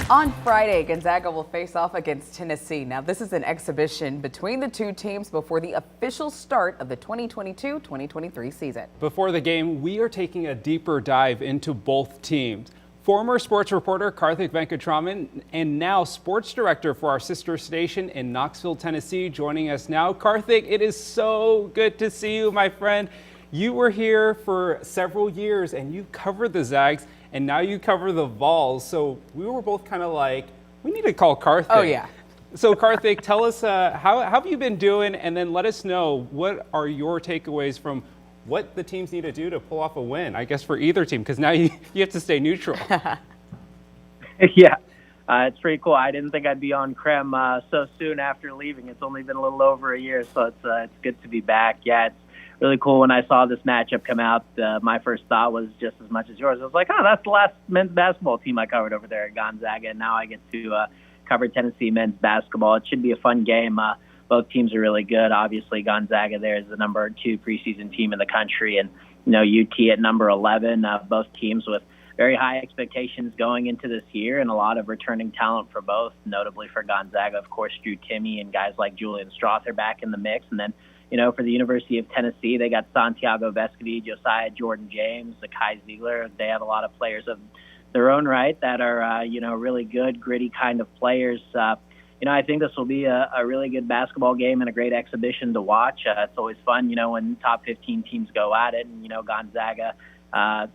On Friday, Gonzaga will face off against Tennessee. Now, this is an exhibition between the two teams before the official start of the 2022-2023 season. Before the game, we are taking a deeper dive into both teams. Former sports reporter Karthik Venkataraman and now sports director for our sister station in Knoxville, Tennessee, joining us now. Karthik, it is so good to see you, my friend. You were here for several years and you covered the Zags, and now you cover the Vols. So we were both kind of like, we need to call Karthik. Oh, yeah. So Karthik, tell us, how have you been doing? And then let us know, what are your takeaways from what the teams need to do to pull off a win, I guess, for either team, because now you have to stay neutral. Yeah, it's pretty cool. I didn't think I'd be on KREM so soon after leaving. It's only been a little over a year, so it's good to be back. Yeah, it's really cool. When I saw this matchup come out, my first thought was just as much as yours. I was like, oh, that's the last men's basketball team I covered over there at Gonzaga, and now I get to cover Tennessee men's basketball. It should be a fun game. Both teams are really good. Obviously, Gonzaga there is the number 2 preseason team in the country, and UT at number 11. Both teams with very high expectations going into this year, and a lot of returning talent for both. Notably for Gonzaga, of course, Drew Timme and guys like Julian Strother back in the mix, and then for the University of Tennessee, they got Santiago Vescovi, Josiah Jordan James, Zakai Ziegler. They have a lot of players of their own right that are really good, gritty kind of players. I think this will be a really good basketball game and a great exhibition to watch. It's always fun, when top 15 teams go at it. And, Gonzaga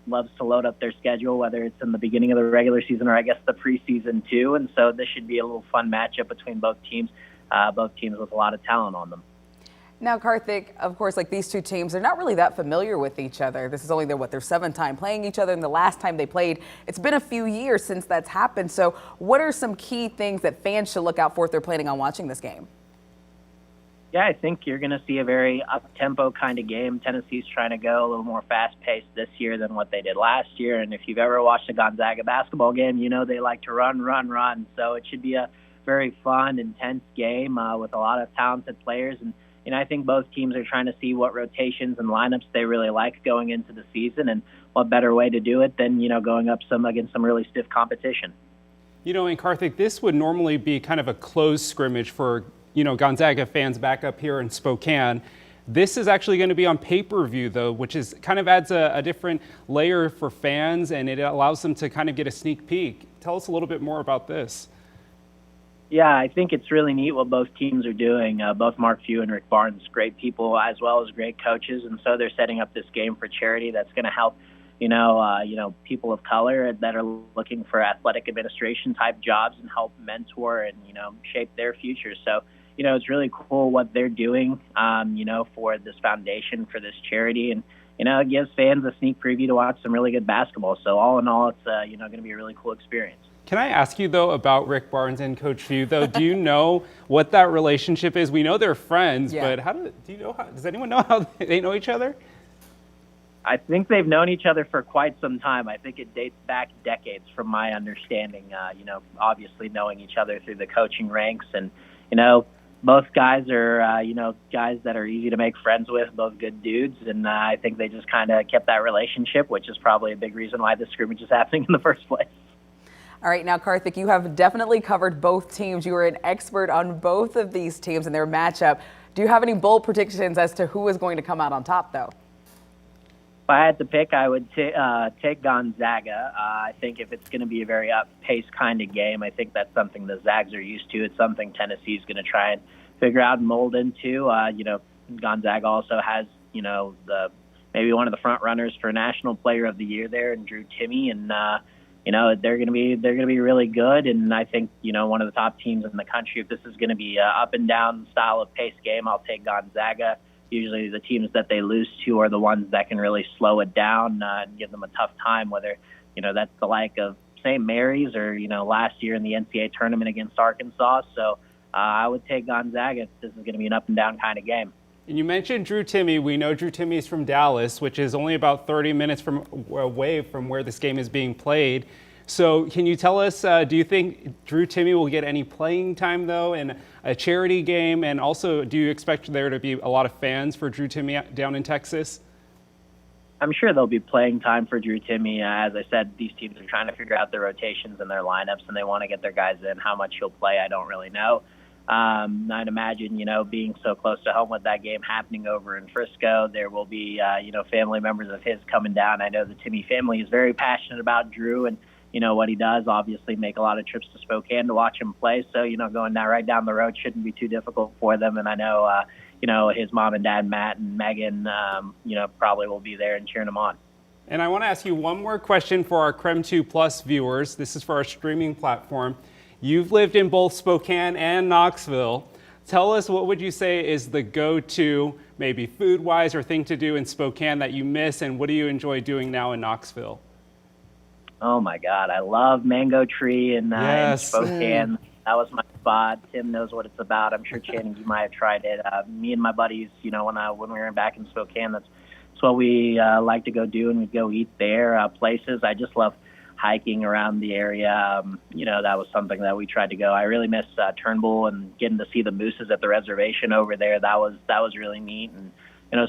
loves to load up their schedule, whether it's in the beginning of the regular season or I guess the preseason too. And so this should be a little fun matchup between both teams with a lot of talent on them. Now, Karthik, of course, like these two teams, they're not really that familiar with each other. This is only their 7th time playing each other, and the last time they played, it's been a few years since that's happened. So what are some key things that fans should look out for if they're planning on watching this game? Yeah, I think you're going to see a very up-tempo kind of game. Tennessee's trying to go a little more fast-paced this year than what they did last year. And if you've ever watched a Gonzaga basketball game, they like to run. So it should be a very fun, intense game with a lot of talented players. And I think both teams are trying to see what rotations and lineups they really like going into the season, and what better way to do it than, going up against some really stiff competition. And Karthik, this would normally be kind of a closed scrimmage for, Gonzaga fans back up here in Spokane. This is actually going to be on pay-per-view, though, which is kind of adds a different layer for fans, and it allows them to kind of get a sneak peek. Tell us a little bit more about this. Yeah, I think it's really neat what both teams are doing. Both Mark Few and Rick Barnes, great people as well as great coaches, and so they're setting up this game for charity that's going to help, people of color that are looking for athletic administration type jobs and help mentor and shape their future. So, it's really cool what they're doing, for this foundation, for this charity, and it gives fans a sneak preview to watch some really good basketball. So all in all, it's going to be a really cool experience. Can I ask you, though, about Rick Barnes and Coach Few, though? Do you know what that relationship is? We know they're friends, yeah. But does anyone know how they know each other? I think they've known each other for quite some time. I think it dates back decades from my understanding, obviously knowing each other through the coaching ranks. And, both guys are, guys that are easy to make friends with, both good dudes. And I think they just kind of kept that relationship, which is probably a big reason why this scrimmage is happening in the first place. All right, now, Karthik, you have definitely covered both teams. You are an expert on both of these teams and their matchup. Do you have any bold predictions as to who is going to come out on top, though? If I had to pick, I would take Gonzaga. I think if it's going to be a very up-paced kind of game, I think that's something the Zags are used to. It's something Tennessee's going to try and figure out and mold into. Gonzaga also has, maybe one of the front runners for National Player of the Year there, and Drew Timme, and they're going to be really good, and I think one of the top teams in the country. If this is going to be a up and down style of pace game, I'll take Gonzaga. Usually the teams that they lose to are the ones that can really slow it down and give them a tough time. Whether that's the like of St. Mary's or last year in the NCAA tournament against Arkansas. So I would take Gonzaga if this is going to be an up and down kind of game. And you mentioned Drew Timme. We know Drew Timme is from Dallas, which is only about 30 minutes away from where this game is being played. So can you tell us, do you think Drew Timme will get any playing time, though, in a charity game? And also, do you expect there to be a lot of fans for Drew Timme down in Texas? I'm sure there'll be playing time for Drew Timme. As I said, these teams are trying to figure out their rotations and their lineups, and they want to get their guys in. How much he'll play, I don't really know. I'd imagine, being so close to home with that game happening over in Frisco, there will be, family members of his coming down. I know the Timme family is very passionate about Drew and, what he does. Obviously make a lot of trips to Spokane to watch him play. So, going right down the road shouldn't be too difficult for them. And I know, his mom and dad, Matt and Megan, probably will be there and cheering him on. And I want to ask you one more question for our KREM 2 Plus viewers. This is for our streaming platform. You've lived in both Spokane and Knoxville. Tell us, what would you say is the go-to, maybe food-wise or thing to do in Spokane that you miss, and what do you enjoy doing now in Knoxville? Oh, my God. I love Mango Tree in Spokane. That was my spot. Tim knows what it's about. I'm sure, Channing, you might have tried it. Me and my buddies, when we were back in Spokane, that's what we like to go do, and we'd go eat there. Places. I just love hiking around the area. That was something that we tried to go. I really miss Turnbull and getting to see the mooses at the reservation over there. That was really neat. And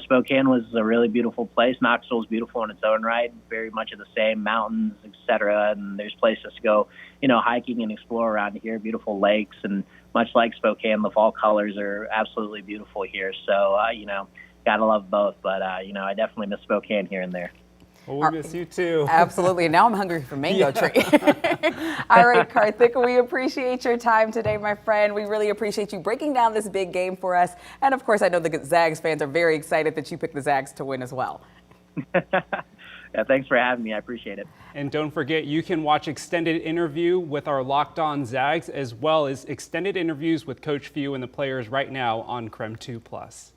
Spokane was a really beautiful place. Knoxville is beautiful in its own right. Very much of the same, mountains, etc. And there's places to go, hiking and explore around here. Beautiful lakes, and much like Spokane, the fall colors are absolutely beautiful here. So gotta love both. But I definitely miss Spokane here and there. Well, we miss you too. Absolutely. Now I'm hungry for Mango Tree. All right, Karthik, we appreciate your time today, my friend. We really appreciate you breaking down this big game for us. And of course, I know the Zags fans are very excited that you picked the Zags to win as well. Yeah, thanks for having me. I appreciate it. And don't forget, you can watch extended interview with our Locked On Zags, as well as extended interviews with Coach Few and the players right now on KREM 2 Plus.